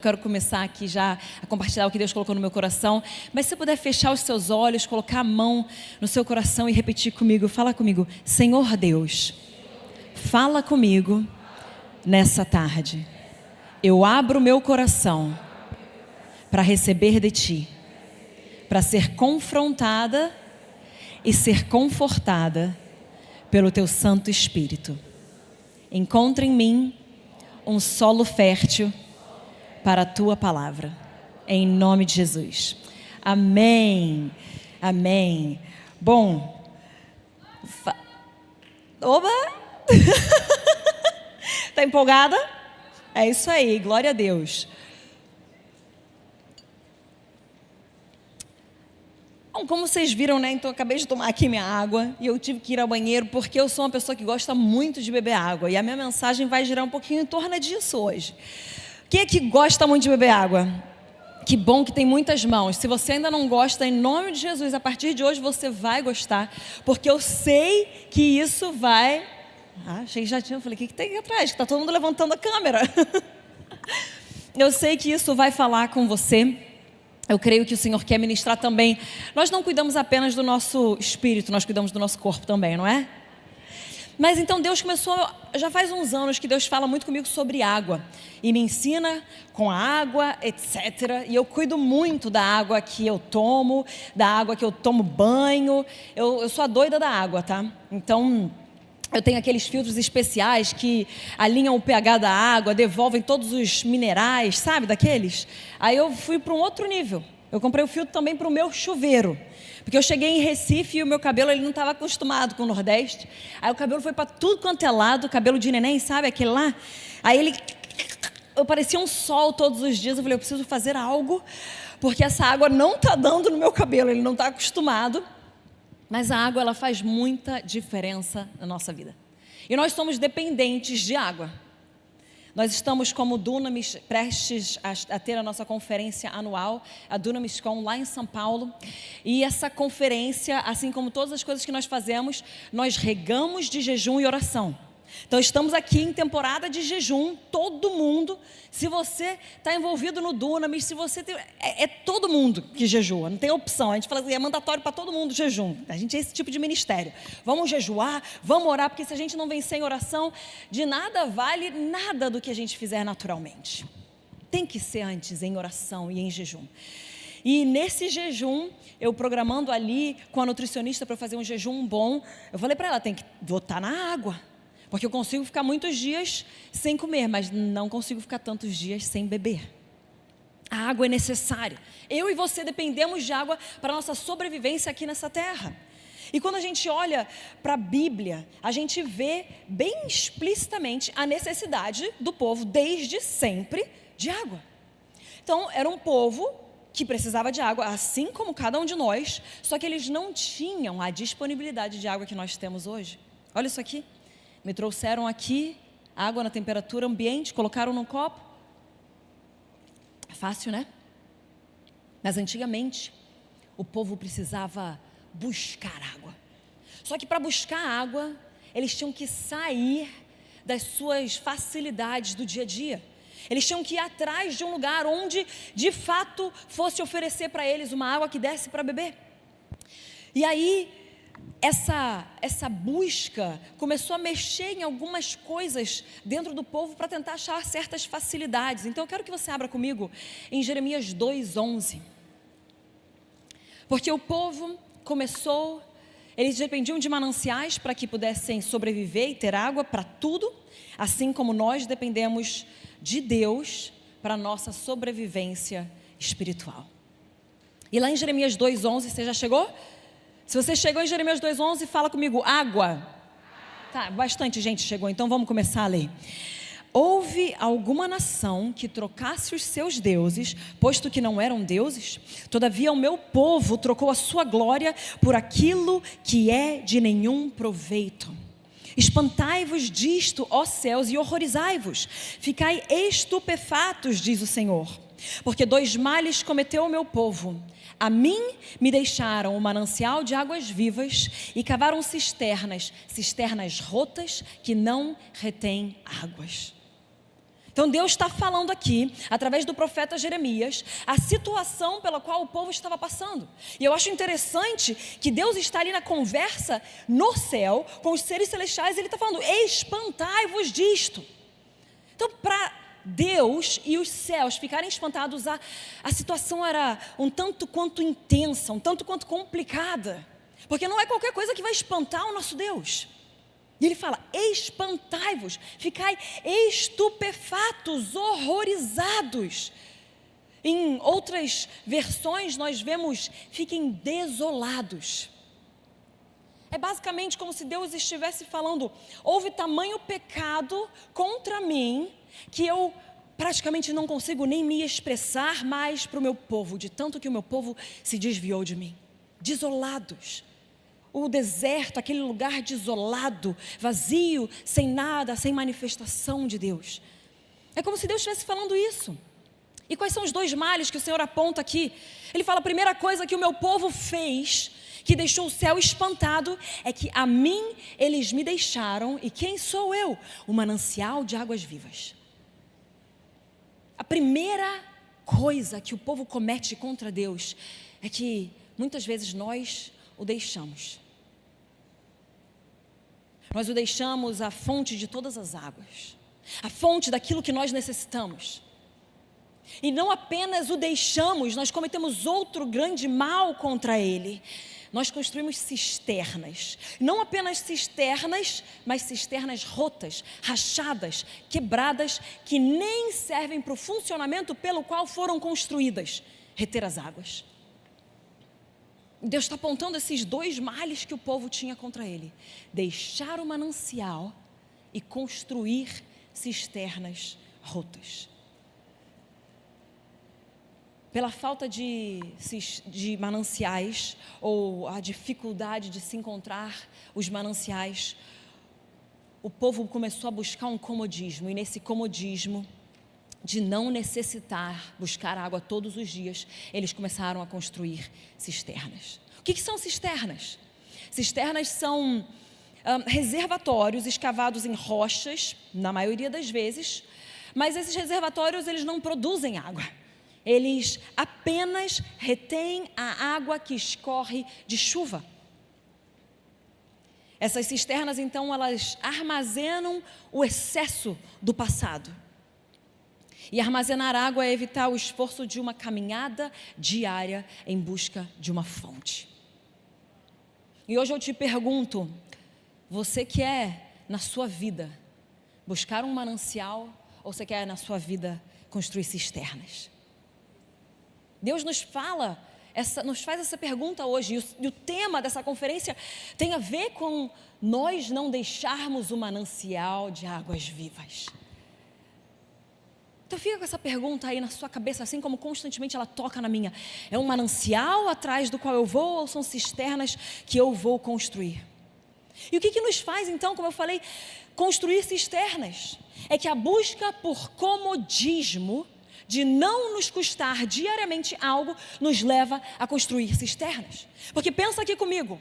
Quero começar aqui já a compartilhar o que Deus colocou no meu coração. Mas se você puder fechar os seus olhos, colocar a mão no seu coração e repetir comigo, fala comigo: Senhor Deus, fala comigo nessa tarde. Eu abro o meu coração para receber de Ti, para ser confrontada e ser confortada pelo Teu Santo Espírito. Encontra em mim um solo fértil para a Tua palavra, em nome de Jesus. Amém, amém. Bom, oba! Tá empolgada? É isso aí, glória a Deus. Bom, como vocês viram, né? Então eu acabei de tomar aqui minha água e eu tive que ir ao banheiro porque eu sou uma pessoa que gosta muito de beber água. E a minha mensagem vai girar um pouquinho em torno disso hoje. Quem é que gosta muito de beber água? Que bom que tem muitas mãos. Se você ainda não gosta, em nome de Jesus, a partir de hoje você vai gostar, porque eu sei que isso vai... achei que já tinha, falei, o que tem aqui atrás? Que está todo mundo levantando a câmera. Eu sei que isso vai falar com você. Eu creio que o Senhor quer ministrar também. Nós não cuidamos apenas do nosso espírito, nós cuidamos do nosso corpo também, não é? Mas então Deus começou, já faz uns anos que Deus fala muito comigo sobre água. E me ensina com a água, etc. E eu cuido muito da água que eu tomo, da água que eu tomo banho. Eu sou a doida da água, tá? Então, eu tenho aqueles filtros especiais que alinham o pH da água, devolvem todos os minerais, sabe, daqueles? Aí eu fui para um outro nível. Eu comprei o filtro também para o meu chuveiro. Porque eu cheguei em Recife e o meu cabelo ele não estava acostumado com o Nordeste. Aí o cabelo foi para tudo quanto é lado, cabelo de neném, sabe, aquele lá? Aí eu parecia um sol todos os dias. Eu falei, eu preciso fazer algo, porque essa água não está dando no meu cabelo, ele não está acostumado. Mas a água, ela faz muita diferença na nossa vida. E nós somos dependentes de água. Nós estamos como Dunamis, prestes a ter a nossa conferência anual, a DunamisCon, lá em São Paulo. E essa conferência, assim como todas as coisas que nós fazemos, nós regamos de jejum e oração. Então estamos aqui em temporada de jejum, todo mundo. Se você está envolvido no Dunamis, se você tem, é todo mundo que jejua, não tem opção. A gente fala assim, é mandatório para todo mundo jejum. A gente é esse tipo de ministério. Vamos jejuar, vamos orar, porque se a gente não vencer em oração, de nada vale nada do que a gente fizer naturalmente. Tem que ser antes em oração e em jejum. E nesse jejum, eu programando ali com a nutricionista para fazer um jejum bom, eu falei para ela, tem que botar na água. Porque eu consigo ficar muitos dias sem comer, mas não consigo ficar tantos dias sem beber. A água é necessária. Eu e você dependemos de água para a nossa sobrevivência aqui nessa terra. E quando a gente olha para a Bíblia, a gente vê bem explicitamente a necessidade do povo, desde sempre, de água. Então, era um povo que precisava de água, assim como cada um de nós, só que eles não tinham a disponibilidade de água que nós temos hoje. Olha isso aqui. Me trouxeram aqui água na temperatura ambiente, colocaram num copo. É fácil, né? Mas antigamente, o povo precisava buscar água. Só que para buscar água, eles tinham que sair das suas facilidades do dia a dia. Eles tinham que ir atrás de um lugar onde, de fato, fosse oferecer para eles uma água que desse para beber. E aí, essa busca começou a mexer em algumas coisas dentro do povo para tentar achar certas facilidades. Então eu quero que você abra comigo em Jeremias 2:11. Porque o povo começou, eles dependiam de mananciais para que pudessem sobreviver e ter água para tudo, assim como nós dependemos de Deus para a nossa sobrevivência espiritual. E lá em Jeremias 2:11, você já chegou? Se você chegou em Jeremias 2:11, fala comigo, água. Tá, bastante gente chegou, então vamos começar a ler. Houve alguma nação que trocasse os seus deuses, posto que não eram deuses? Todavia o meu povo trocou a sua glória por aquilo que é de nenhum proveito. Espantai-vos disto, ó céus, e horrorizai-vos. Ficai estupefatos, diz o Senhor. Porque 2 males cometeu o meu povo. A mim me deixaram o manancial de águas vivas e cavaram cisternas rotas que não retêm águas. Então Deus está falando aqui, através do profeta Jeremias, a situação pela qual o povo estava passando. E eu acho interessante que Deus está ali na conversa no céu, com os seres celestiais, e Ele está falando: espantai-vos disto. Então, para Deus e os céus ficarem espantados, a situação era um tanto quanto intensa, um tanto quanto complicada, porque não é qualquer coisa que vai espantar o nosso Deus. E Ele fala: espantai-vos, ficai estupefatos, horrorizados. Em outras versões nós vemos: fiquem desolados. É basicamente como se Deus estivesse falando: houve tamanho pecado contra mim, que eu praticamente não consigo nem me expressar mais para o meu povo, de tanto que o meu povo se desviou de mim. Desolados. O deserto, aquele lugar desolado, vazio, sem nada, sem manifestação de Deus. É como se Deus estivesse falando isso. E quais são os dois males que o Senhor aponta aqui? Ele fala: a primeira coisa que o meu povo fez, que deixou o céu espantado, é que a mim eles me deixaram, e quem sou eu? O manancial de águas vivas. A primeira coisa que o povo comete contra Deus é que muitas vezes nós o deixamos. Nós o deixamos a fonte de todas as águas, a fonte daquilo que nós necessitamos. E não apenas o deixamos, nós cometemos outro grande mal contra ele. Nós construímos cisternas, não apenas cisternas, mas cisternas rotas, rachadas, quebradas, que nem servem para o funcionamento pelo qual foram construídas, reter as águas. Deus está apontando esses dois males que o povo tinha contra ele: deixar o manancial e construir cisternas rotas. Pela falta de mananciais, ou a dificuldade de se encontrar os mananciais, o povo começou a buscar um comodismo, e nesse comodismo de não necessitar buscar água todos os dias, eles começaram a construir cisternas. O que são cisternas? Cisternas são reservatórios escavados em rochas, na maioria das vezes, mas esses reservatórios eles não produzem água. Eles apenas retêm a água que escorre de chuva. Essas cisternas, então, elas armazenam o excesso do passado. E armazenar água é evitar o esforço de uma caminhada diária em busca de uma fonte. E hoje eu te pergunto: você quer na sua vida buscar um manancial, ou você quer na sua vida construir cisternas? Deus nos faz essa pergunta hoje, e o tema dessa conferência tem a ver com nós não deixarmos o manancial de águas vivas. Então fica com essa pergunta aí na sua cabeça, assim como constantemente ela toca na minha: é um manancial atrás do qual eu vou, ou são cisternas que eu vou construir? E o que nos faz então, como eu falei, construir cisternas? É que a busca por comodismo, de não nos custar diariamente algo, nos leva a construir cisternas. Porque pensa aqui comigo: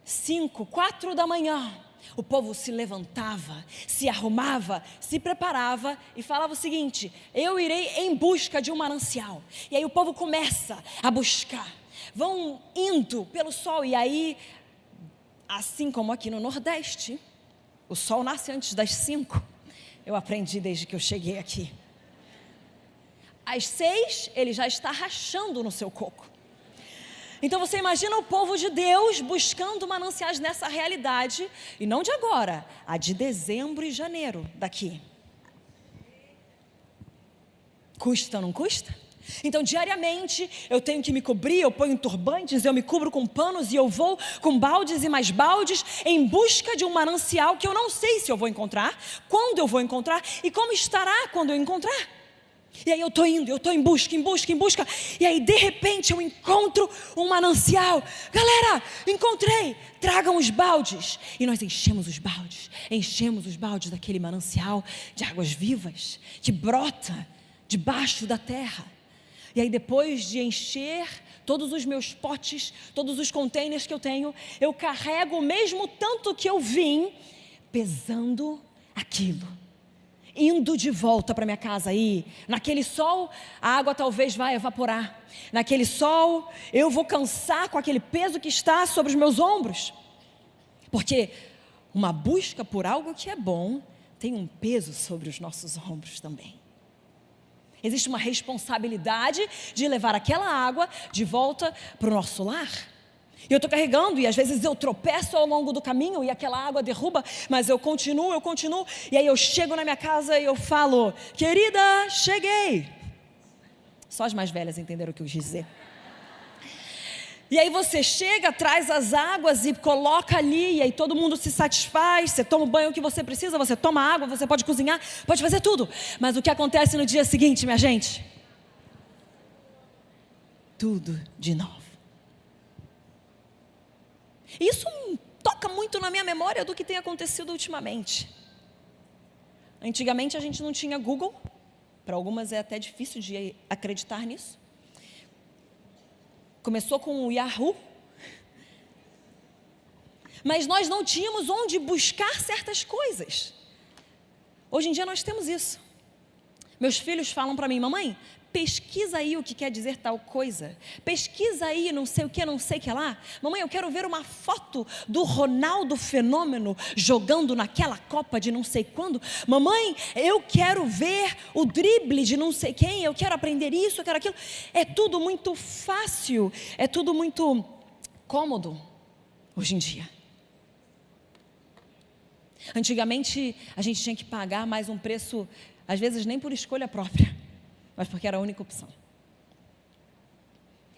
5, 4 da manhã, o povo se levantava, se arrumava, se preparava e falava o seguinte: eu irei em busca de um manancial. E aí o povo começa a buscar, vão indo pelo sol. E aí, assim como aqui no Nordeste, o sol nasce antes das 5. Eu aprendi desde que eu cheguei aqui. Às 6, ele já está rachando no seu coco. Então você imagina o povo de Deus buscando mananciais nessa realidade, e não de agora, a de dezembro e janeiro daqui. Custa, não custa? Então diariamente eu tenho que me cobrir, eu ponho turbantes, eu me cubro com panos, e eu vou com baldes e mais baldes em busca de um manancial que eu não sei se eu vou encontrar, quando eu vou encontrar e como estará quando eu encontrar. E aí eu estou indo, eu estou em busca, e aí de repente eu encontro um manancial. Galera, encontrei, tragam os baldes. E nós enchemos os baldes daquele manancial de águas vivas, que brota debaixo da terra. E aí depois de encher todos os meus potes, todos os containers que eu tenho, eu carrego o mesmo tanto que eu vim, pesando aquilo. indo de volta para minha casa aí, naquele sol, a água talvez vai evaporar. Naquele sol, eu vou cansar com aquele peso que está sobre os meus ombros. Porque uma busca por algo que é bom tem um peso sobre os nossos ombros também. Existe uma responsabilidade de levar aquela água de volta para o nosso lar. E eu estou carregando, e às vezes eu tropeço ao longo do caminho e aquela água derruba, mas eu continuo, e aí eu chego na minha casa e eu falo: querida, cheguei. Só as mais velhas entenderam o que eu quis dizer. E aí você chega, traz as águas e coloca ali, e aí todo mundo se satisfaz, você toma o banho que você precisa, você toma água, você pode cozinhar, pode fazer tudo. Mas o que acontece no dia seguinte, minha gente? Tudo de novo. Isso toca muito na minha memória do que tem acontecido ultimamente. Antigamente a gente não tinha Google, para algumas é até difícil de acreditar nisso. Começou com o Yahoo, mas nós não tínhamos onde buscar certas coisas. Hoje em dia nós temos isso. Meus filhos falam para mim: mamãe, pesquisa aí o que quer dizer tal coisa. Pesquisa aí não sei o que, não sei o que lá. Mamãe, eu quero ver uma foto do Ronaldo Fenômeno jogando naquela Copa de não sei quando. Mamãe, eu quero ver o drible de não sei quem. Eu quero aprender isso, eu quero aquilo. É tudo muito fácil. É tudo muito cômodo hoje em dia. Antigamente a gente tinha que pagar mais um preço, às vezes nem por escolha própria, mas porque era a única opção.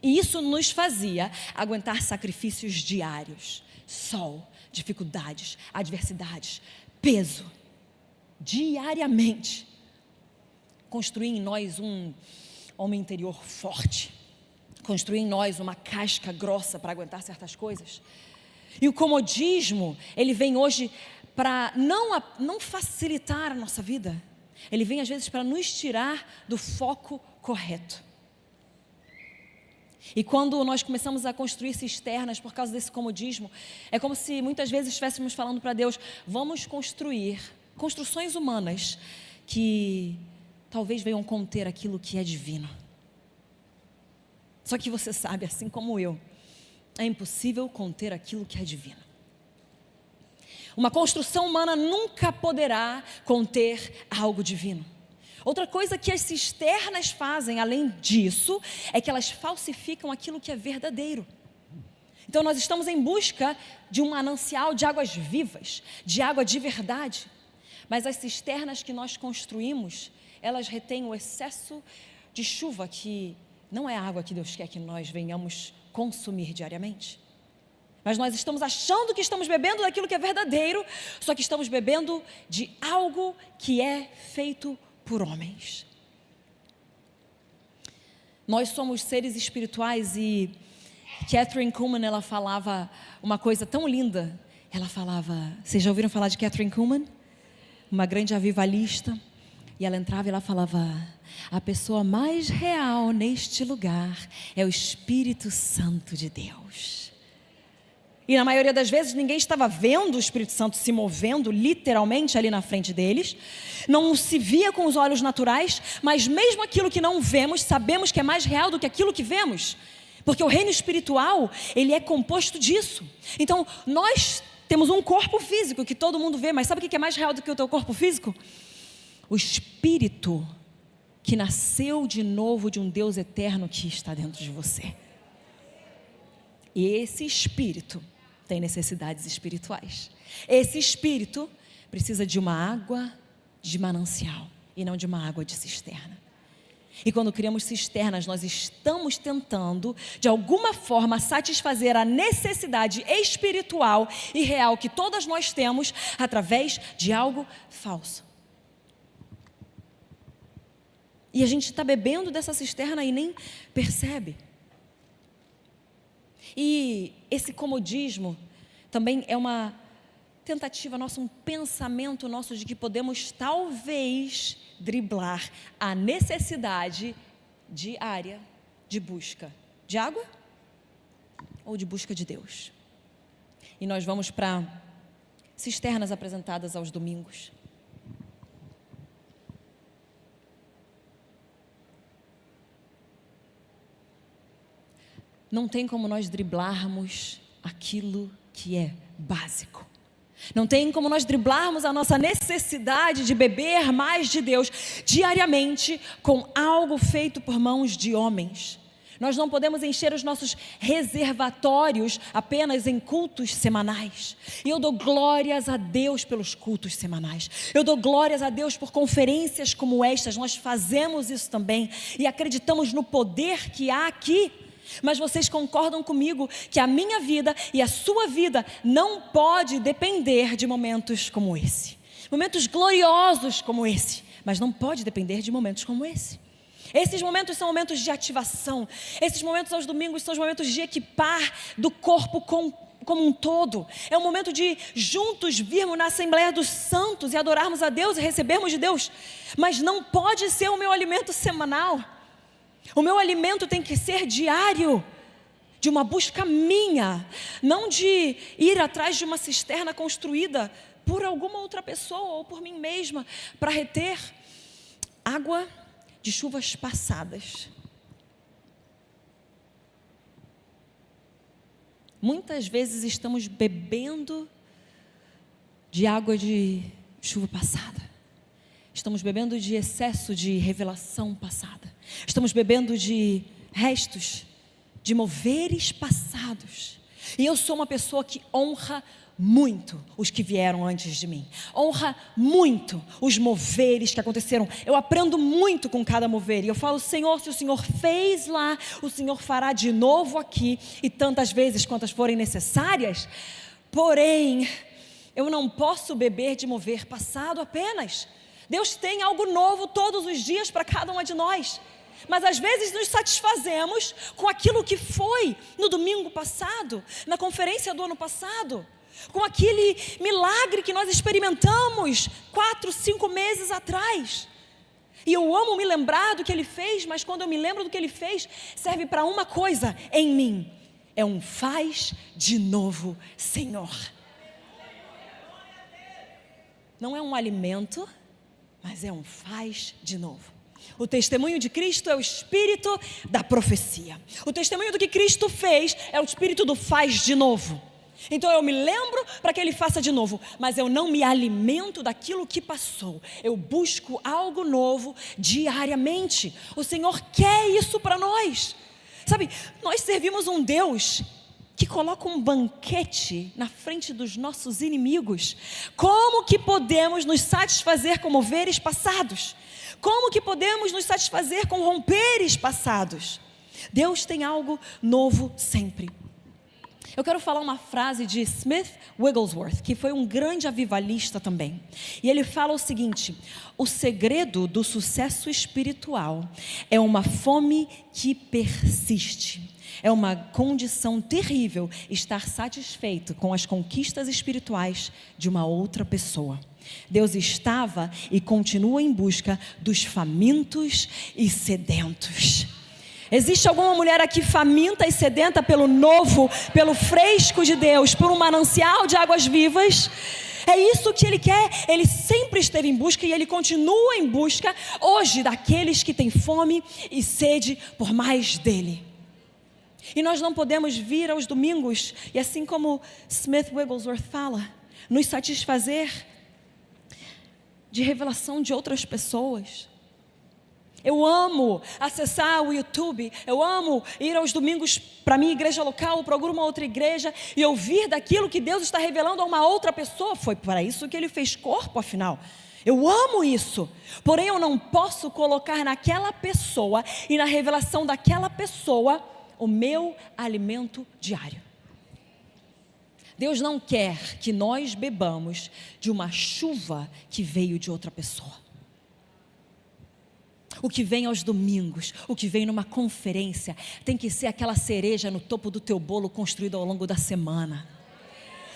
E isso nos fazia aguentar sacrifícios diários, sol, dificuldades, adversidades, peso, diariamente. Construir em nós um homem interior forte, construir em nós uma casca grossa para aguentar certas coisas. E o comodismo, ele vem hoje para não facilitar a nossa vida. Ele vem às vezes para nos tirar do foco correto. E quando nós começamos a construir cisternas por causa desse comodismo, é como se muitas vezes estivéssemos falando para Deus: vamos construir construções humanas que talvez venham conter aquilo que é divino. Só que você sabe, assim como eu, é impossível conter aquilo que é divino. Uma construção humana nunca poderá conter algo divino. Outra coisa que as cisternas fazem, além disso, é que elas falsificam aquilo que é verdadeiro. Então nós estamos em busca de um manancial de águas vivas, de água de verdade. Mas as cisternas que nós construímos, elas retêm o excesso de chuva, que não é a água que Deus quer que nós venhamos consumir diariamente. Mas nós estamos achando que estamos bebendo daquilo que é verdadeiro, só que estamos bebendo de algo que é feito por homens. Nós somos seres espirituais e Kathryn Kuhlman, ela falava uma coisa tão linda. Ela falava, vocês já ouviram falar de Kathryn Kuhlman? Uma grande avivalista. E ela entrava e ela falava: a pessoa mais real neste lugar é o Espírito Santo de Deus. E na maioria das vezes ninguém estava vendo o Espírito Santo se movendo literalmente ali na frente deles. Não se via com os olhos naturais, mas mesmo aquilo que não vemos, sabemos que é mais real do que aquilo que vemos. Porque o reino espiritual, ele é composto disso. Então, nós temos um corpo físico que todo mundo vê, mas sabe o que é mais real do que o teu corpo físico? O Espírito que nasceu de novo de um Deus eterno que está dentro de você. E esse Espírito tem necessidades espirituais. Esse Espírito precisa de uma água de manancial e não de uma água de cisterna. E quando criamos cisternas, nós estamos tentando, de alguma forma, satisfazer a necessidade espiritual e real que todas nós temos através de algo falso. E a gente está bebendo dessa cisterna e nem percebe. E esse comodismo também é uma tentativa nossa, um pensamento nosso de que podemos talvez driblar a necessidade diária de busca de água ou de busca de Deus. E nós vamos para cisternas apresentadas aos domingos. não tem como nós driblarmos aquilo que é básico. Não tem como nós driblarmos a nossa necessidade de beber mais de Deus diariamente com algo feito por mãos de homens. Nós não podemos encher os nossos reservatórios apenas em cultos semanais. E eu dou glórias a Deus pelos cultos semanais. Eu dou glórias a Deus por conferências como estas. Nós fazemos isso também e acreditamos no poder que há aqui. Mas vocês concordam comigo que a minha vida e a sua vida não pode depender de momentos como esse. Momentos gloriosos como esse, mas não pode depender de momentos como esse. Esses momentos são momentos de ativação. Esses momentos aos domingos são os momentos de equipar do corpo como um todo. É um momento de juntos virmos na Assembleia dos Santos e adorarmos a Deus e recebermos de Deus. Mas não pode ser o meu alimento semanal. O meu alimento tem que ser diário, de uma busca minha, não de ir atrás de uma cisterna construída por alguma outra pessoa ou por mim mesma, para reter água de chuvas passadas. Muitas vezes estamos bebendo de água de chuva passada. Estamos bebendo de excesso de revelação passada. Estamos bebendo de restos, de moveres passados. E eu sou uma pessoa que honra muito os que vieram antes de mim. Honra muito os moveres que aconteceram. Eu aprendo muito com cada mover. E eu falo, Senhor, se o Senhor fez lá, o Senhor fará de novo aqui. E tantas vezes quantas forem necessárias. Porém, eu não posso beber de mover passado apenas. Deus tem algo novo todos os dias para cada uma de nós. Mas às vezes nos satisfazemos com aquilo que foi no domingo passado, na conferência do ano passado, com aquele milagre que nós experimentamos 4, 5 meses atrás. E eu amo me lembrar do que Ele fez, mas quando eu me lembro do que Ele fez, serve para uma coisa em mim: é um faz de novo, Senhor. Não é um alimento, mas é um faz de novo. O testemunho de Cristo é o espírito da profecia. O testemunho do que Cristo fez é o espírito do faz de novo. Então eu me lembro para que Ele faça de novo, mas eu não me alimento daquilo que passou. Eu busco algo novo diariamente. O Senhor quer isso para nós. Sabe, nós servimos um Deus que coloca um banquete na frente dos nossos inimigos. Como que podemos nos satisfazer com moveres passados? Como que podemos nos satisfazer com romperes passados? Deus tem algo novo sempre. Eu quero falar uma frase de Smith Wigglesworth, que foi um grande avivalista também. E ele fala o seguinte: o segredo do sucesso espiritual é uma fome que persiste. É uma condição terrível estar satisfeito com as conquistas espirituais de uma outra pessoa. Deus estava e continua em busca dos famintos e sedentos. Existe alguma mulher aqui faminta e sedenta pelo novo, pelo fresco de Deus, por um manancial de águas vivas? É isso que Ele quer. Ele sempre esteve em busca e Ele continua em busca hoje daqueles que têm fome e sede por mais dEle. E nós não podemos vir aos domingos e, assim como Smith Wigglesworth fala, nos satisfazer de revelação de outras pessoas. Eu amo acessar o YouTube, eu amo ir aos domingos para a minha igreja local ou para alguma outra igreja e ouvir daquilo que Deus está revelando a uma outra pessoa. Foi para isso que Ele fez corpo, afinal. Eu amo isso, porém eu não posso colocar naquela pessoa e na revelação daquela pessoa o meu alimento diário. Deus não quer que nós bebamos de uma chuva que veio de outra pessoa. O que vem aos domingos, o que vem numa conferência, tem que ser aquela cereja no topo do teu bolo construído ao longo da semana.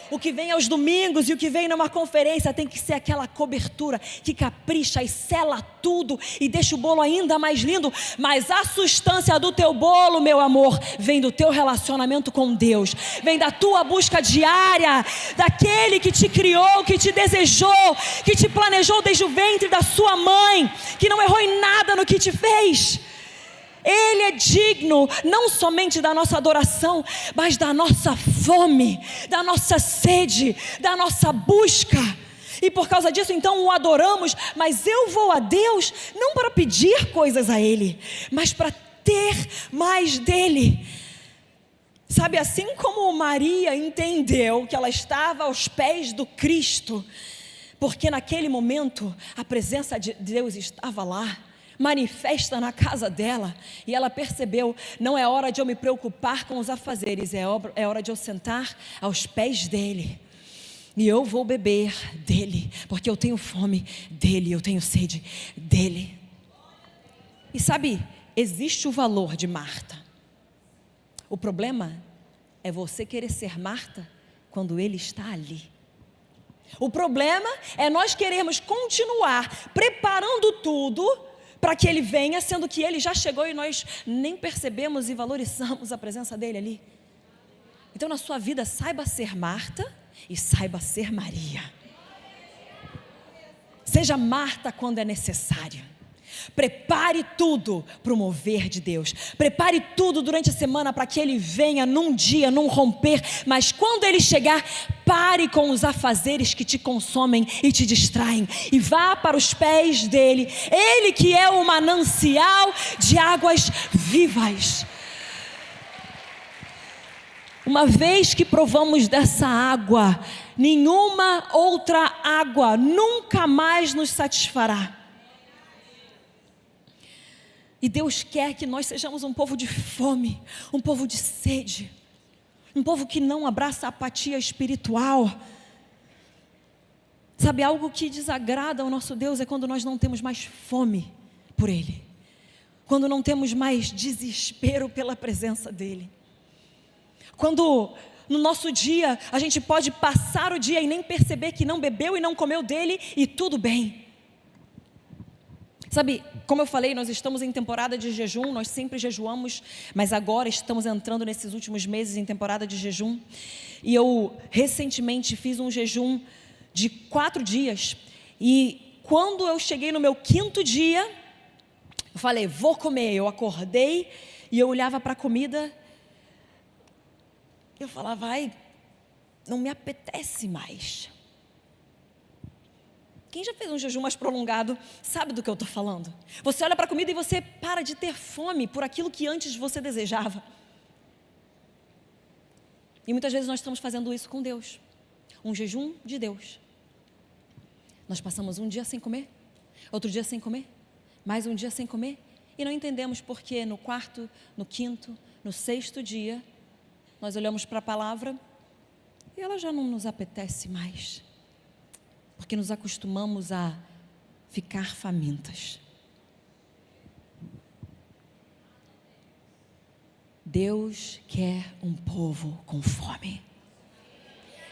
O que vem aos domingos e o que vem numa conferência tem que ser aquela cobertura que capricha e sela tudo e deixa o bolo ainda mais lindo. Mas a substância do teu bolo, meu amor, vem do teu relacionamento com Deus. Vem da tua busca diária, daquele que te criou, que te desejou, que te planejou desde o ventre da sua mãe, que não errou em nada no que te fez. Ele é digno não somente da nossa adoração, mas da nossa fome, da nossa sede, da nossa busca. E por causa disso, então, o adoramos. Mas eu vou a Deus não para pedir coisas a Ele, mas para ter mais dEle. Sabe, assim como Maria entendeu que ela estava aos pés do Cristo, porque naquele momento a presença de Deus estava lá, manifesta na casa dela, e ela percebeu: não é hora de eu me preocupar com os afazeres, é hora de eu sentar aos pés dEle, e eu vou beber dEle, porque eu tenho fome dEle, eu tenho sede dEle. E sabe, existe o valor de Marta. O problema é você querer ser Marta quando Ele está ali. O problema é nós querermos continuar preparando tudo para que Ele venha, sendo que Ele já chegou e nós nem percebemos e valorizamos a presença dEle ali. Então, na sua vida, saiba ser Marta e saiba ser Maria. Seja Marta quando é necessário. Prepare tudo para o mover de Deus. Prepare tudo durante a semana para que Ele venha num dia, num romper. Mas quando Ele chegar, pare com os afazeres que te consomem e te distraem, e vá para os pés dEle. Ele que é o manancial de águas vivas. Uma vez que provamos dessa água, nenhuma outra água nunca mais nos satisfará. E Deus quer que nós sejamos um povo de fome, um povo de sede, um povo que não abraça a apatia espiritual. Sabe, algo que desagrada ao nosso Deus é quando nós não temos mais fome por Ele, quando não temos mais desespero pela presença dEle, quando no nosso dia a gente pode passar o dia e nem perceber que não bebeu e não comeu dEle e tudo bem. Sabe, como eu falei, nós estamos em temporada de jejum, nós sempre jejuamos, mas agora estamos entrando nesses últimos meses em temporada de jejum. E eu recentemente fiz um jejum de 4 dias, e quando eu cheguei no meu 5º dia, eu falei, vou comer. Eu acordei e eu olhava para a comida, eu falava, não me apetece mais. Quem já fez um jejum mais prolongado sabe do que eu estou falando. Você olha para a comida e você para de ter fome por aquilo que antes você desejava. E muitas vezes nós estamos fazendo isso com Deus. Um jejum de Deus. Nós passamos um dia sem comer, outro dia sem comer, mais um dia sem comer, e não entendemos porque no 4º, no 5º, no 6º dia, nós olhamos para a palavra e ela já não nos apetece mais. Porque nos acostumamos a ficar famintas. Deus quer um povo com fome.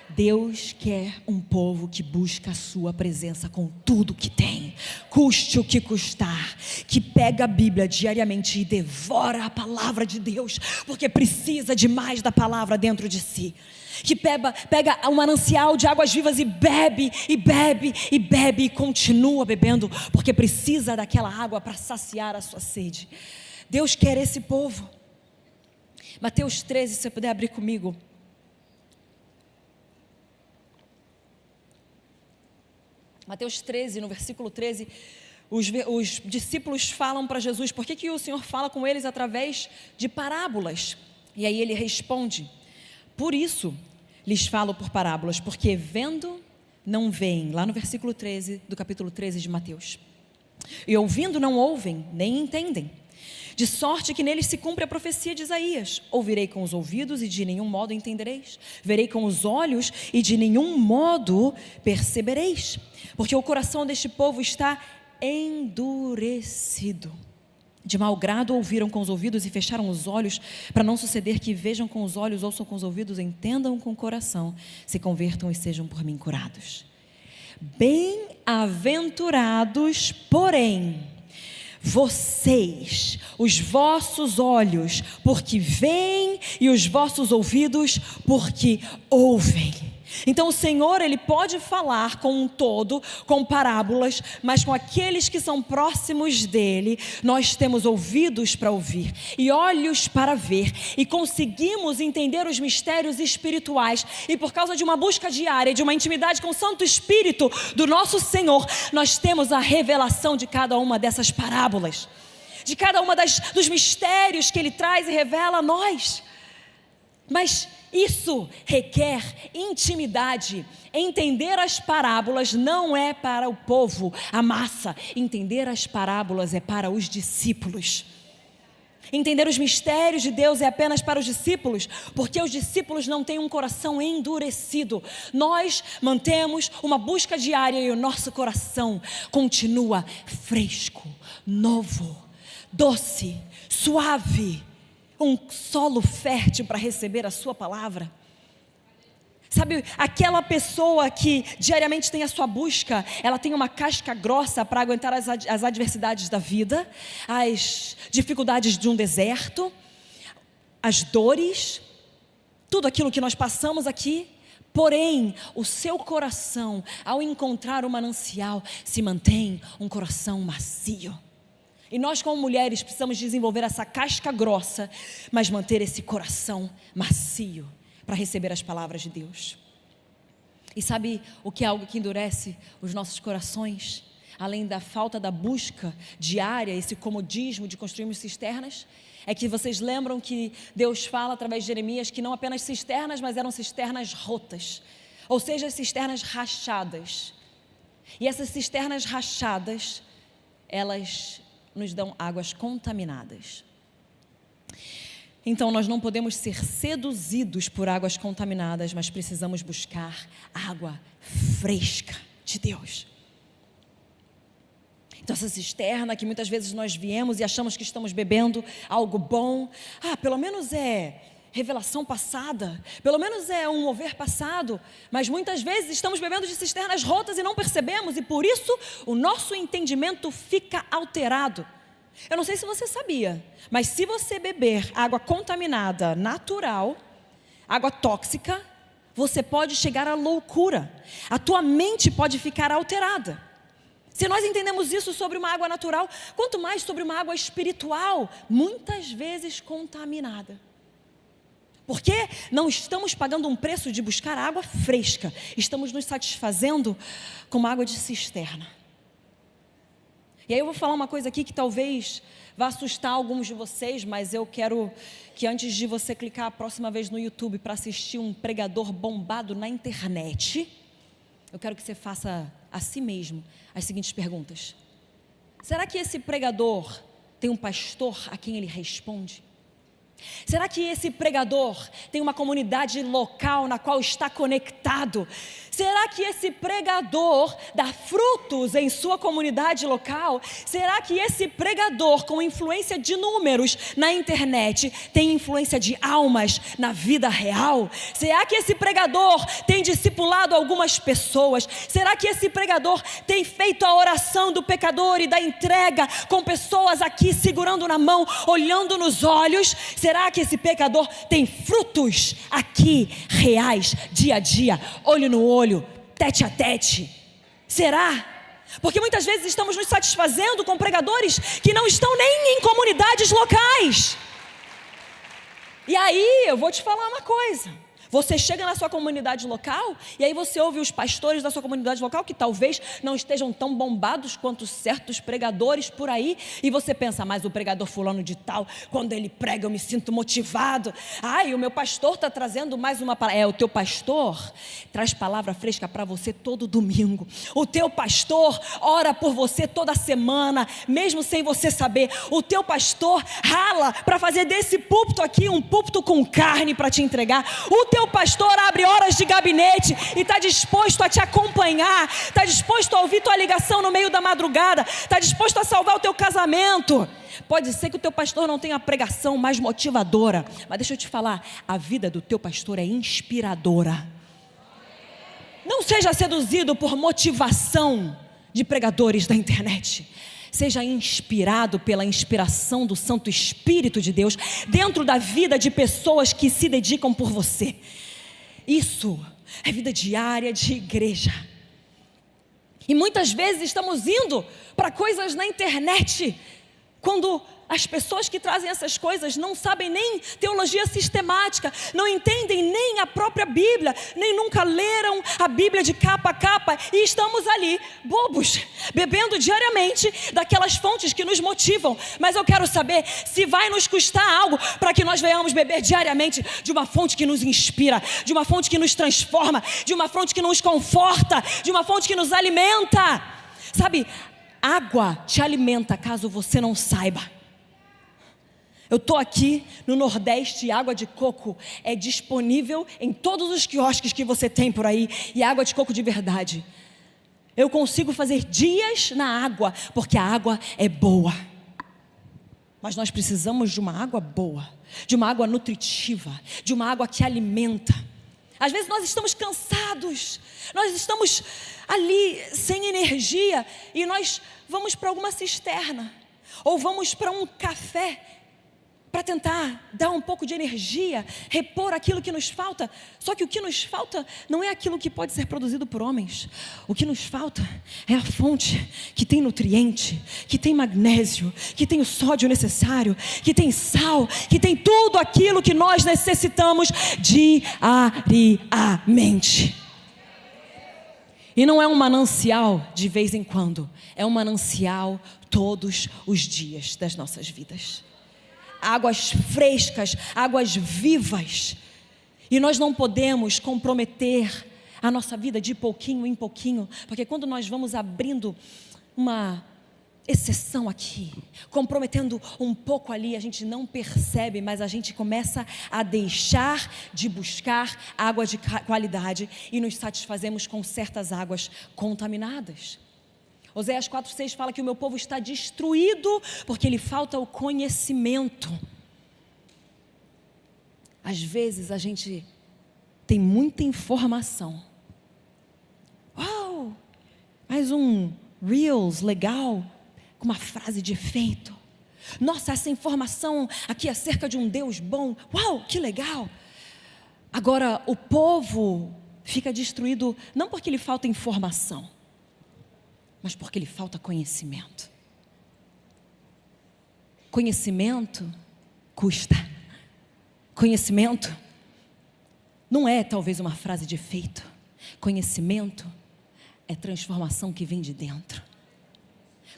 Deus quer um povo que busca a sua presença com tudo que tem, custe o que custar, que pega a Bíblia diariamente e devora a palavra de Deus, porque precisa de mais da palavra dentro de si, que pega um manancial de águas vivas e bebe, e bebe, e bebe, e continua bebendo, porque precisa daquela água para saciar a sua sede. Deus quer esse povo. Mateus 13, se você puder abrir comigo. Mateus 13, no versículo 13, os discípulos falam para Jesus, por que o Senhor fala com eles através de parábolas? E aí ele responde, por isso lhes falo por parábolas, porque vendo não veem, lá no versículo 13, do capítulo 13 de Mateus, e ouvindo não ouvem, nem entendem, de sorte que neles se cumpre a profecia de Isaías, ouvirei com os ouvidos e de nenhum modo entendereis, verei com os olhos e de nenhum modo percebereis, porque o coração deste povo está endurecido. De mau grado ouviram com os ouvidos e fecharam os olhos, para não suceder que vejam com os olhos, ouçam com os ouvidos, entendam com o coração, se convertam e sejam por mim curados. Bem-aventurados, porém, vocês, os vossos olhos, porque veem, e os vossos ouvidos, porque ouvem. Então o Senhor, Ele pode falar com um todo, com parábolas, mas com aqueles que são próximos dEle, nós temos ouvidos para ouvir e olhos para ver, e conseguimos entender os mistérios espirituais, e por causa de uma busca diária, de uma intimidade com o Santo Espírito do nosso Senhor, nós temos a revelação de cada uma dessas parábolas, de cada uma dos mistérios que Ele traz e revela a nós. Mas isso requer intimidade. Entender as parábolas não é para o povo, a massa. Entender as parábolas é para os discípulos. Entender os mistérios de Deus é apenas para os discípulos, porque os discípulos não têm um coração endurecido. Nós mantemos uma busca diária e o nosso coração continua fresco, novo, doce, suave. Um solo fértil para receber a sua palavra. Sabe, aquela pessoa que diariamente tem a sua busca, ela tem uma casca grossa para aguentar as adversidades da vida, as dificuldades de um deserto, as dores, tudo aquilo que nós passamos aqui. Porém, o seu coração, ao encontrar o manancial, se mantém um coração macio. E nós, como mulheres, precisamos desenvolver essa casca grossa, mas manter esse coração macio para receber as palavras de Deus. E sabe o que é algo que endurece os nossos corações? Além da falta da busca diária, esse comodismo de construirmos cisternas, é que vocês lembram que Deus fala através de Jeremias que não apenas cisternas, mas eram cisternas rotas, ou seja, cisternas rachadas. E essas cisternas rachadas, elas nos dão águas contaminadas. Então nós não podemos ser seduzidos por águas contaminadas, mas precisamos buscar água fresca de Deus. Então essa cisterna que muitas vezes nós viemos e achamos que estamos bebendo algo bom, pelo menos é revelação passada, pelo menos é um mover passado, mas muitas vezes estamos bebendo de cisternas rotas e não percebemos, e por isso o nosso entendimento fica alterado. Eu não sei se você sabia, mas se você beber água contaminada, natural, água tóxica, você pode chegar à loucura, a tua mente pode ficar alterada. Se nós entendemos isso sobre uma água natural, quanto mais sobre uma água espiritual, muitas vezes contaminada. Porque não estamos pagando um preço de buscar água fresca, estamos nos satisfazendo com uma água de cisterna. E aí eu vou falar uma coisa aqui que talvez vá assustar alguns de vocês, mas eu quero que antes de você clicar a próxima vez no YouTube para assistir um pregador bombado na internet, eu quero que você faça a si mesmo as seguintes perguntas. Será que esse pregador tem um pastor a quem ele responde? Será que esse pregador tem uma comunidade local na qual está conectado? Será que esse pregador dá frutos em sua comunidade local? Será que esse pregador, com influência de números na internet, tem influência de almas na vida real? Será que esse pregador tem discipulado algumas pessoas? Será que esse pregador tem feito a oração do pecador e da entrega com pessoas aqui segurando na mão, olhando nos olhos? Será que esse pecador tem frutos aqui reais, dia a dia, olho no olho, tete a tete? Será? Porque muitas vezes estamos nos satisfazendo com pregadores que não estão nem em comunidades locais. E aí eu vou te falar uma coisa. Você chega na sua comunidade local e aí você ouve os pastores da sua comunidade local que talvez não estejam tão bombados quanto certos pregadores por aí, e você pensa, mas o pregador fulano de tal, quando ele prega eu me sinto motivado. O meu pastor está trazendo mais uma palavra. O teu pastor traz palavra fresca para você todo domingo. O teu pastor ora por você toda semana, mesmo sem você saber. O teu pastor rala para fazer desse púlpito aqui um púlpito com carne para te entregar. O teu pastor abre horas de gabinete e está disposto a te acompanhar, está disposto a ouvir tua ligação no meio da madrugada, está disposto a salvar o teu casamento. Pode ser que o teu pastor não tenha a pregação mais motivadora, mas deixa eu te falar, a vida do teu pastor é inspiradora. Não seja seduzido por motivação de pregadores da internet. Seja inspirado pela inspiração do Santo Espírito de Deus dentro da vida de pessoas que se dedicam por você. Isso é vida diária de igreja. E muitas vezes estamos indo para coisas na internet, quando as pessoas que trazem essas coisas não sabem nem teologia sistemática, não entendem nem a própria Bíblia, nem nunca leram a Bíblia de capa a capa, e estamos ali, bobos, bebendo diariamente daquelas fontes que nos motivam. Mas eu quero saber se vai nos custar algo para que nós venhamos beber diariamente de uma fonte que nos inspira, de uma fonte que nos transforma, de uma fonte que nos conforta, de uma fonte que nos alimenta. Sabe, água te alimenta, caso você não saiba. Eu estou aqui no Nordeste e água de coco é disponível em todos os quiosques que você tem por aí. E água de coco de verdade. Eu consigo fazer dias na água, porque a água é boa. Mas nós precisamos de uma água boa, de uma água nutritiva, de uma água que alimenta. Às vezes nós estamos cansados, nós estamos ali sem energia e nós vamos para alguma cisterna ou vamos para um café para tentar dar um pouco de energia, repor aquilo que nos falta. Só que o que nos falta não é aquilo que pode ser produzido por homens. O que nos falta é a fonte que tem nutriente, que tem magnésio, que tem o sódio necessário, que tem sal, que tem tudo aquilo que nós necessitamos diariamente. E não é um manancial de vez em quando, é um manancial todos os dias das nossas vidas. Águas frescas, águas vivas. E nós não podemos comprometer a nossa vida de pouquinho em pouquinho, porque quando nós vamos abrindo uma exceção aqui, comprometendo um pouco ali, a gente não percebe, mas a gente começa a deixar de buscar água de qualidade e nos satisfazemos com certas águas contaminadas. Oséias 4:6 fala que o meu povo está destruído porque lhe falta o conhecimento. Às vezes a gente tem muita informação. Uau! Mais um Reels legal, com uma frase de efeito. Nossa, essa informação aqui acerca de um Deus bom. Uau, que legal! Agora, o povo fica destruído não porque lhe falta informação, mas porque lhe falta conhecimento. Conhecimento custa. Conhecimento não é talvez uma frase de efeito. Conhecimento é transformação que vem de dentro.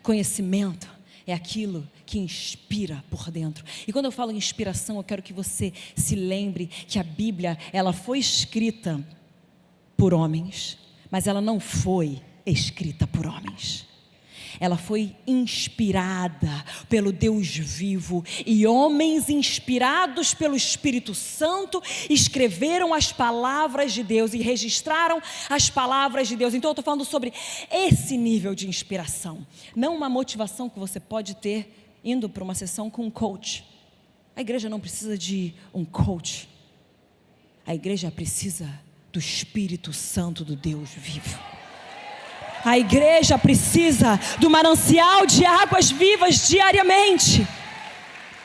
Conhecimento é aquilo que inspira por dentro. E quando eu falo em inspiração, eu quero que você se lembre que a Bíblia, ela foi escrita por homens, mas ela não foi escrita por homens. Ela foi inspirada pelo Deus vivo, e homens inspirados pelo Espírito Santo escreveram as palavras de Deus e registraram as palavras de Deus. Então eu estou falando sobre esse nível de inspiração, não uma motivação que você pode ter indo para uma sessão com um coach. A igreja não precisa de um coach, a igreja precisa do Espírito Santo do Deus vivo. A igreja precisa do manancial de águas vivas diariamente.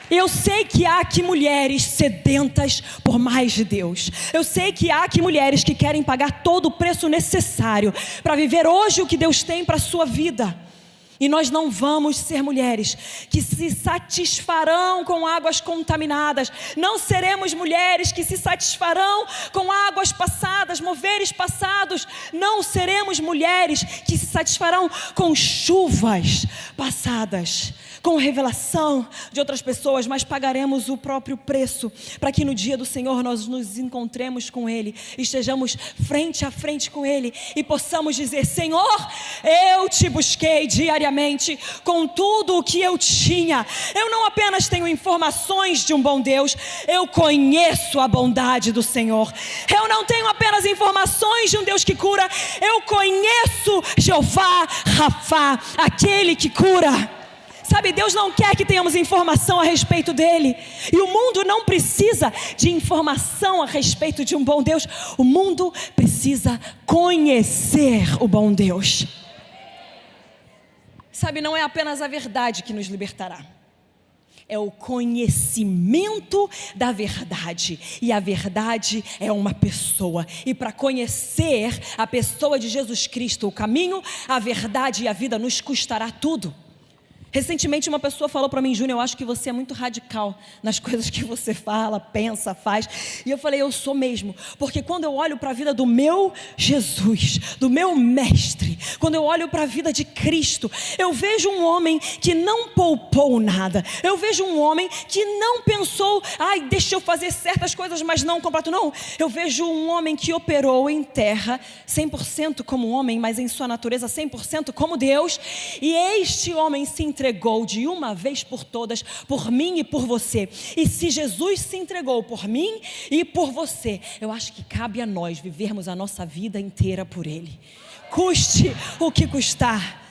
Eu sei que há aqui mulheres sedentas por mais de Deus. Eu sei que há aqui mulheres que querem pagar todo o preço necessário para viver hoje o que Deus tem para a sua vida. E nós não vamos ser mulheres que se satisfarão com águas contaminadas. Não seremos mulheres que se satisfarão com águas passadas, moveres passados. Não seremos mulheres que se satisfarão com chuvas passadas, com revelação de outras pessoas, mas pagaremos o próprio preço para que no dia do Senhor nós nos encontremos com Ele, estejamos frente a frente com Ele e possamos dizer: Senhor, eu te busquei diariamente com tudo o que eu tinha. Eu não apenas tenho informações de um bom Deus, eu conheço a bondade do Senhor. Eu não tenho apenas informações de um Deus que cura, eu conheço Jeová Rafá, aquele que cura. Sabe, Deus não quer que tenhamos informação a respeito dele. E o mundo não precisa de informação a respeito de um bom Deus. O mundo precisa conhecer o bom Deus. Sabe, não é apenas a verdade que nos libertará. é o conhecimento da verdade. E a verdade é uma pessoa. E para conhecer a pessoa de Jesus Cristo, o caminho, a verdade e a vida, nos custará tudo. Recentemente uma pessoa falou para mim: Júnior, eu acho que você é muito radical nas coisas que você fala, pensa, faz. E eu falei: eu sou mesmo, porque quando eu olho para a vida do meu Jesus, do meu mestre, quando eu olho para a vida de Cristo, eu vejo um homem que não poupou nada. Eu vejo um homem que não pensou: ai, deixa eu fazer certas coisas, mas não completo. Não, eu vejo um homem que operou em terra 100% como homem, mas em sua natureza 100% como Deus. E este homem se entregou de uma vez por todas, por mim e por você. E se Jesus se entregou por mim e por você, eu acho que cabe a nós vivermos a nossa vida inteira por Ele, custe o que custar.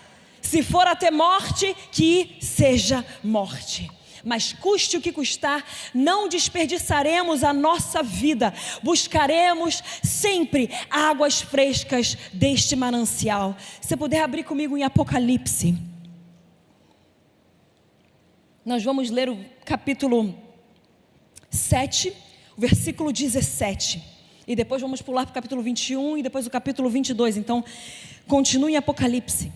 Se for até morte, que seja morte. Mas custe o que custar, não desperdiçaremos a nossa vida. Buscaremos sempre águas frescas deste manancial. Se puder abrir comigo em Apocalipse. Nós vamos ler o capítulo 7, o versículo 17. E depois vamos pular para o capítulo 21 e depois o capítulo 22. Então, continue em Apocalipse.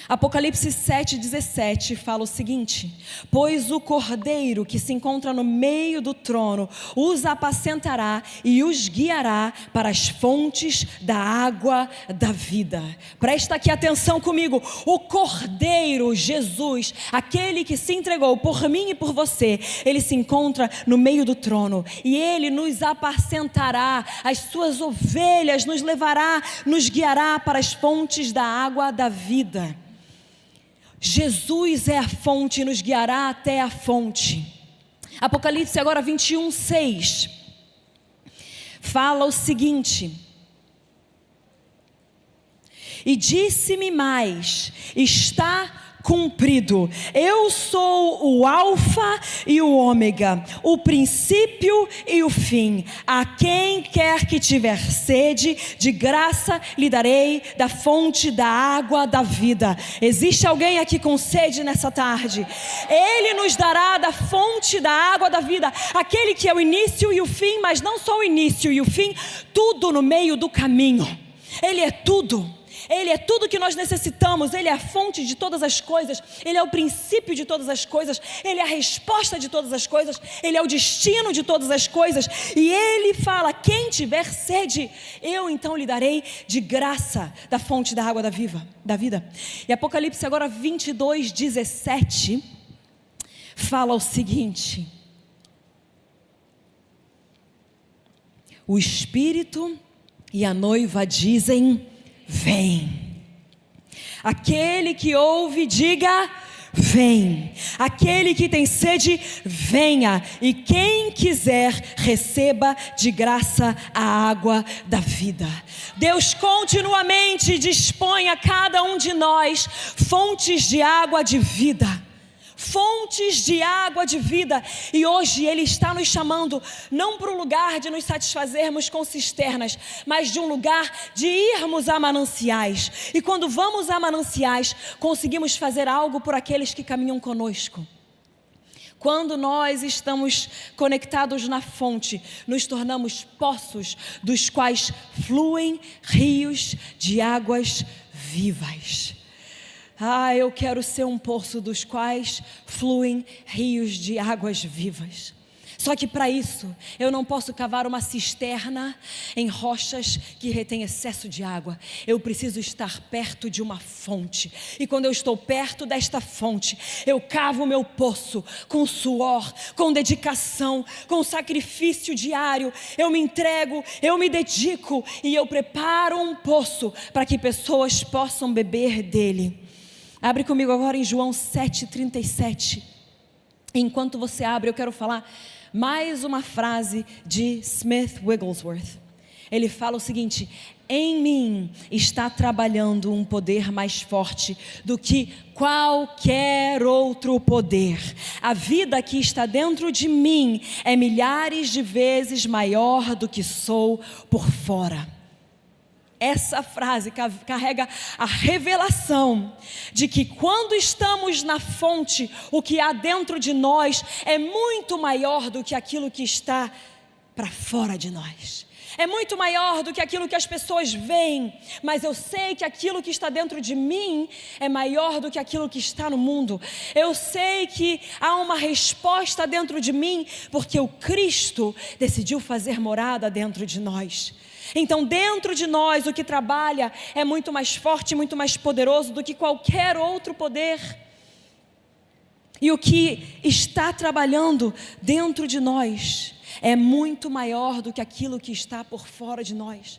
Apocalipse 7:17 fala o seguinte: pois o cordeiro que se encontra no meio do trono os apacentará e os guiará para as fontes da água da vida. Presta aqui atenção comigo. O cordeiro Jesus, aquele que se entregou por mim e por você, ele se encontra no meio do trono e ele nos apacentará, as suas ovelhas, nos levará, nos guiará para as fontes da água da vida. Jesus é a fonte e nos guiará até a fonte. Apocalipse agora 21:6 fala o seguinte: e disse-me mais, está cumprido, eu sou o alfa e o ômega, o princípio e o fim. A quem quer que tiver sede, de graça lhe darei da fonte da água da vida. Existe alguém aqui com sede nessa tarde? Ele nos dará da fonte da água da vida, aquele que é o início e o fim, mas não só o início e o fim, tudo no meio do caminho. Ele é tudo. Ele é tudo que nós necessitamos. Ele é a fonte de todas as coisas. Ele é o princípio de todas as coisas. Ele é a resposta de todas as coisas. Ele é o destino de todas as coisas. E Ele fala: quem tiver sede, eu então lhe darei de graça da fonte da água da vida. E Apocalipse agora 22:17 fala o seguinte: o Espírito e a noiva dizem: vem. Aquele que ouve, diga: vem. Aquele que tem sede, venha. E quem quiser, receba de graça a água da vida. Deus continuamente dispõe a cada um de nós fontes de água de vida. Fontes de água de vida. E hoje Ele está nos chamando não para o lugar de nos satisfazermos com cisternas, mas de um lugar de irmos a mananciais. E quando vamos a mananciais, conseguimos fazer algo por aqueles que caminham conosco. Quando nós estamos conectados na fonte, nos tornamos poços dos quais fluem rios de águas vivas. Eu quero ser um poço dos quais fluem rios de águas vivas. Só que para isso, eu não posso cavar uma cisterna em rochas que retêm excesso de água. Eu preciso estar perto de uma fonte. E quando eu estou perto desta fonte, eu cavo o meu poço com suor, com dedicação, com sacrifício diário. Eu me entrego, eu me dedico e eu preparo um poço para que pessoas possam beber dele. Abre comigo agora em João 7:37. Enquanto você abre, eu quero falar mais uma frase de Smith Wigglesworth. Ele fala o seguinte: em mim está trabalhando um poder mais forte do que qualquer outro poder. A vida que está dentro de mim é milhares de vezes maior do que sou por fora. Essa frase carrega a revelação de que quando estamos na fonte, o que há dentro de nós é muito maior do que aquilo que está para fora de nós. É muito maior do que aquilo que as pessoas veem, mas eu sei que aquilo que está dentro de mim é maior do que aquilo que está no mundo. Eu sei que há uma resposta dentro de mim, porque o Cristo decidiu fazer morada dentro de nós. Então, dentro de nós, o que trabalha é muito mais forte, muito mais poderoso do que qualquer outro poder. E o que está trabalhando dentro de nós é muito maior do que aquilo que está por fora de nós.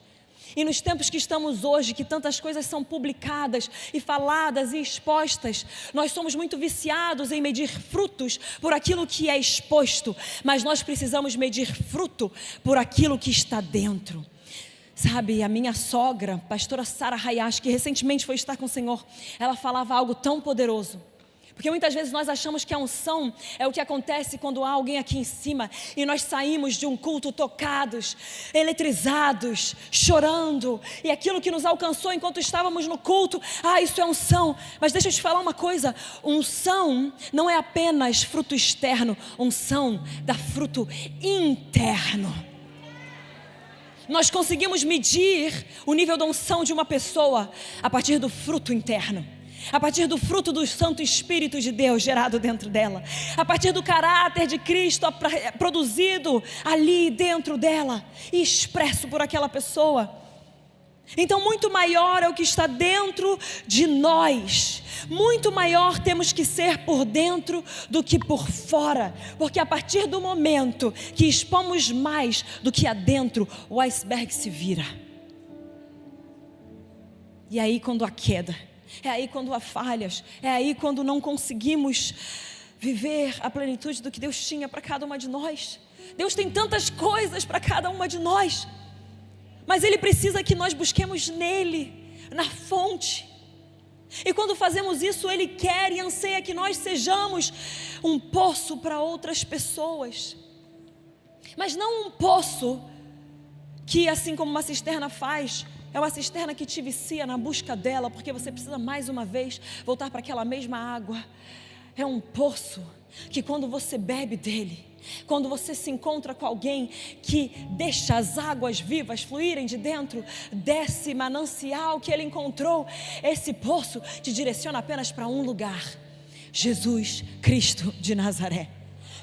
E nos tempos que estamos hoje, que tantas coisas são publicadas e faladas e expostas, nós somos muito viciados em medir frutos por aquilo que é exposto, mas nós precisamos medir fruto por aquilo que está dentro. Sabe, a minha sogra, pastora Sara Hayashi, que recentemente foi estar com o Senhor, ela falava algo tão poderoso. Porque muitas vezes nós achamos que a unção é o que acontece quando há alguém aqui em cima e nós saímos de um culto tocados, eletrizados, chorando, e aquilo que nos alcançou enquanto estávamos no culto, isso é unção. Mas deixa eu te falar uma coisa, unção não é apenas fruto externo, unção dá fruto interno. Nós conseguimos medir o nível da unção de uma pessoa a partir do fruto interno, a partir do fruto do Santo Espírito de Deus gerado dentro dela, a partir do caráter de Cristo produzido ali dentro dela e expresso por aquela pessoa. Então, muito maior é o que está dentro de nós, muito maior temos que ser por dentro do que por fora, porque a partir do momento que expomos mais do que há dentro, o iceberg se vira. E aí quando há queda, é aí quando há falhas, é aí quando não conseguimos viver a plenitude do que Deus tinha para cada uma de nós. Deus tem tantas coisas para cada uma de nós, mas Ele precisa que nós busquemos nele, na fonte. E quando fazemos isso, Ele quer e anseia que nós sejamos um poço para outras pessoas. Mas não um poço que, assim como uma cisterna faz, é uma cisterna que te vicia na busca dela, porque você precisa mais uma vez voltar para aquela mesma água. É um poço que quando você bebe dele, quando você se encontra com alguém que deixa as águas vivas fluírem de dentro desse manancial que ele encontrou, esse poço te direciona apenas para um lugar: Jesus Cristo de Nazaré.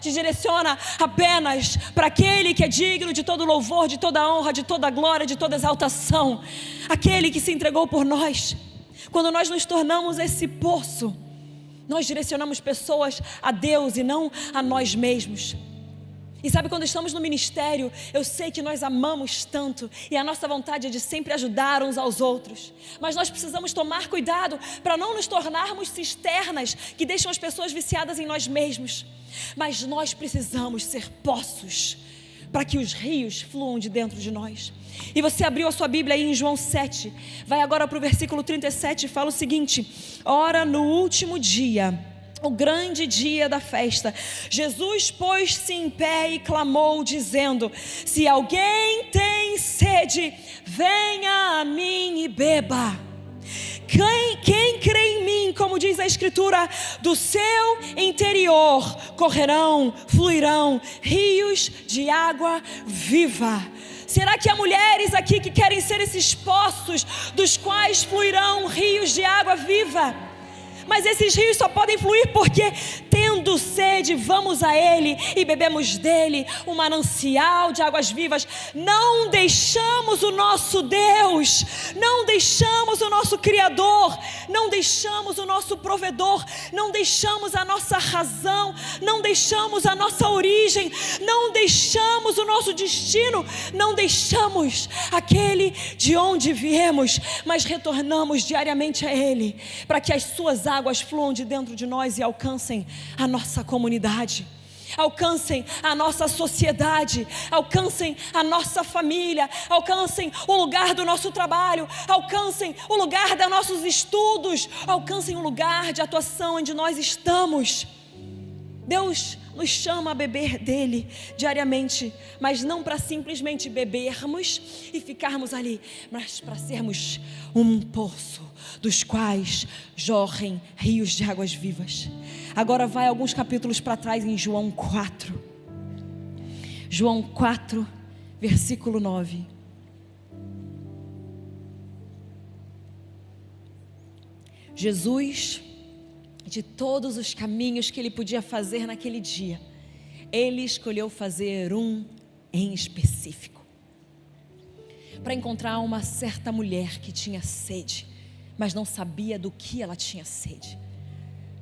Te direciona apenas para aquele que é digno de todo louvor, de toda honra, de toda glória, de toda exaltação, aquele que se entregou por nós. Quando nós nos tornamos esse poço, nós direcionamos pessoas a Deus e não a nós mesmos. E sabe, quando estamos no ministério, eu sei que nós amamos tanto e a nossa vontade é de sempre ajudar uns aos outros, mas nós precisamos tomar cuidado para não nos tornarmos cisternas que deixam as pessoas viciadas em nós mesmos. Mas nós precisamos ser poços para que os rios fluam de dentro de nós. E você abriu a sua Bíblia aí em João 7, vai agora para o versículo 37 e fala o seguinte: ora, no último dia, o grande dia da festa, Jesus pôs-se em pé e clamou, dizendo: se alguém tem sede, venha a mim e beba. Quem crê em mim, como diz a Escritura, do seu interior correrão, fluirão rios de água viva. Será que há mulheres aqui que querem ser esses poços dos quais fluirão rios de água viva? Mas esses rios só podem fluir porque, tendo sede, vamos a Ele e bebemos dele, um manancial de águas vivas. Não deixamos o nosso Deus, não deixamos o nosso Criador, não deixamos o nosso provedor, não deixamos a nossa razão, não deixamos a nossa origem, não deixamos o nosso destino, não deixamos aquele de onde viemos, mas retornamos diariamente a Ele, para que as suas águas fluam de dentro de nós e alcancem a nossa comunidade, alcancem a nossa sociedade, alcancem a nossa família, alcancem o lugar do nosso trabalho, alcancem o lugar dos nossos estudos, alcancem o lugar de atuação onde nós estamos. Deus nos chama a beber dele diariamente, mas não para simplesmente bebermos e ficarmos ali, mas para sermos um poço dos quais jorrem rios de águas vivas. Agora vai alguns capítulos para trás em João 4. João 4, versículo 9. Jesus, de todos os caminhos que ele podia fazer naquele dia, ele escolheu fazer um em específico, para encontrar uma certa mulher que tinha sede, mas não sabia do que ela tinha sede.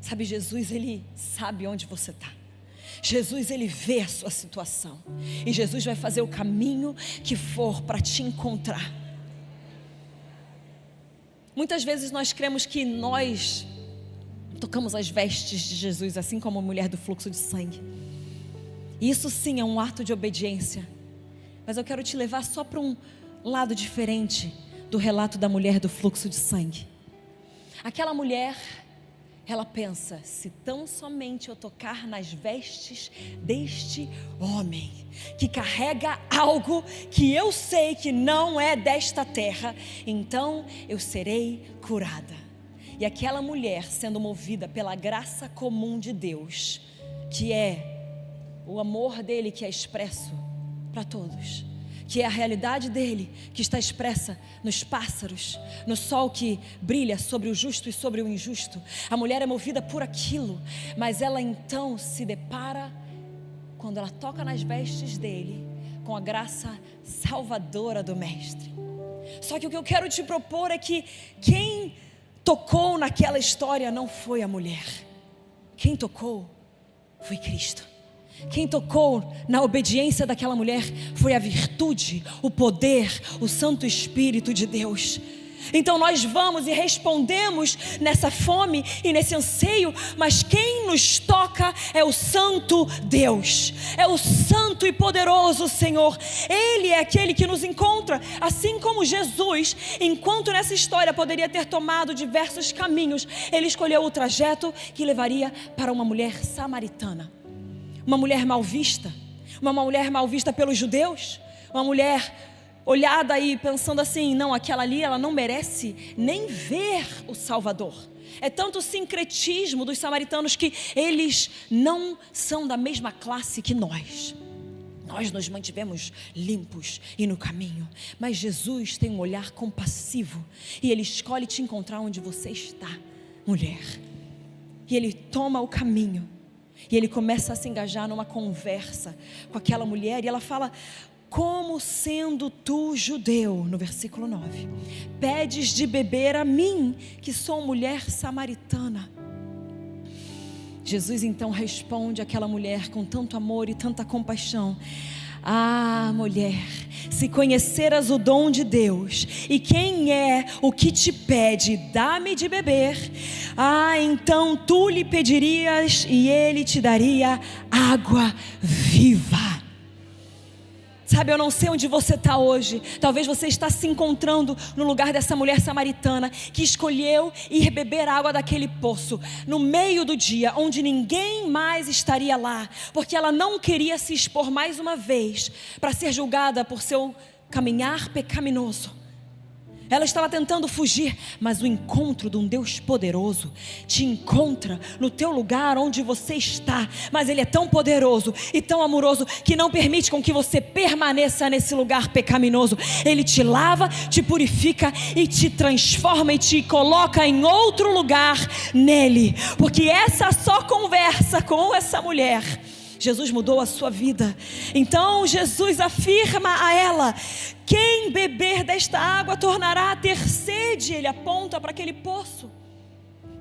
Sabe, Jesus, ele sabe onde você está. Jesus, ele vê a sua situação, e Jesus vai fazer o caminho que for para te encontrar. Muitas vezes nós cremos que nós tocamos as vestes de Jesus, assim como a mulher do fluxo de sangue. E isso sim é um ato de obediência. Mas eu quero te levar só para um lado diferente do relato da mulher do fluxo de sangue. Aquela mulher, ela pensa: se tão somente eu tocar nas vestes deste homem, que carrega algo que eu sei que não é desta terra, então eu serei curada. E aquela mulher, sendo movida pela graça comum de Deus, que é o amor dele que é expresso para todos, que é a realidade dele que está expressa nos pássaros, no sol que brilha sobre o justo e sobre o injusto. A mulher é movida por aquilo, mas ela então se depara, quando ela toca nas vestes dele, com a graça salvadora do mestre. Só que o que eu quero te propor é que quem tocou naquela história não foi a mulher. Quem tocou foi Cristo. Quem tocou na obediência daquela mulher foi a virtude, o poder, o Santo Espírito de Deus. Então nós vamos e respondemos nessa fome e nesse anseio, mas quem nos toca é o Santo Deus, é o Santo e poderoso Senhor. Ele é aquele que nos encontra, assim como Jesus, enquanto nessa história poderia ter tomado diversos caminhos, ele escolheu o trajeto que levaria para uma mulher samaritana. Uma mulher mal vista pelos judeus, uma mulher olhada e pensando assim: não, aquela ali, ela não merece nem ver o Salvador. É tanto o sincretismo dos samaritanos que eles não são da mesma classe que nós. Nós nos mantivemos limpos e no caminho, mas Jesus tem um olhar compassivo e ele escolhe te encontrar onde você está, mulher. E ele toma o caminho e ele começa a se engajar numa conversa com aquela mulher, e ela fala: como sendo tu judeu, no versículo 9, pedes de beber a mim, que sou mulher samaritana? Jesus então responde àquela mulher com tanto amor e tanta compaixão: ah, mulher, se conheceras o dom de Deus e quem é o que te pede, dá-me de beber, então tu lhe pedirias e ele te daria água viva. Sabe, eu não sei onde você está hoje. Talvez você está se encontrando no lugar dessa mulher samaritana que escolheu ir beber água daquele poço no meio do dia, onde ninguém mais estaria lá, porque ela não queria se expor mais uma vez para ser julgada por seu caminhar pecaminoso. Ela estava tentando fugir, mas o encontro de um Deus poderoso te encontra no teu lugar onde você está. Mas Ele é tão poderoso e tão amoroso que não permite com que você permaneça nesse lugar pecaminoso. Ele te lava, te purifica e te transforma e te coloca em outro lugar nele. Porque essa só conversa com essa mulher, Jesus mudou a sua vida. Então Jesus afirma a ela: quem beber desta água tornará a ter sede. Ele aponta para aquele poço,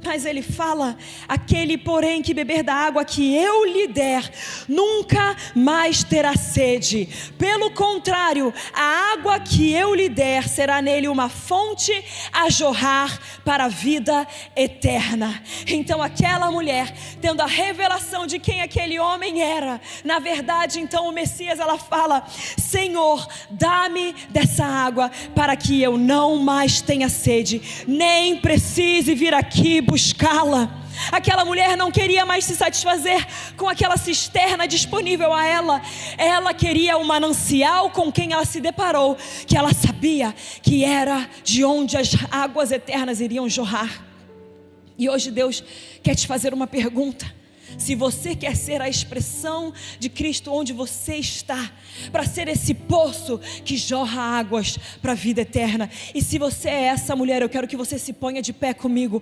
mas ele fala: aquele porém que beber da água que eu lhe der, nunca mais terá sede. Pelo contrário, a água que eu lhe der será nele uma fonte a jorrar para a vida eterna. Então aquela mulher, tendo a revelação de quem aquele homem era, na verdade então o Messias, ela fala: Senhor, dá-me dessa água para que eu não mais tenha sede, nem precise vir aqui buscá-la. Aquela mulher não queria mais se satisfazer com aquela cisterna disponível a ela. Ela queria o manancial com quem ela se deparou, que ela sabia que era de onde as águas eternas iriam jorrar. E hoje Deus quer te fazer uma pergunta. Se você quer ser a expressão de Cristo onde você está, para ser esse poço que jorra águas para a vida eterna, e se você é essa mulher, eu quero que você se ponha de pé comigo,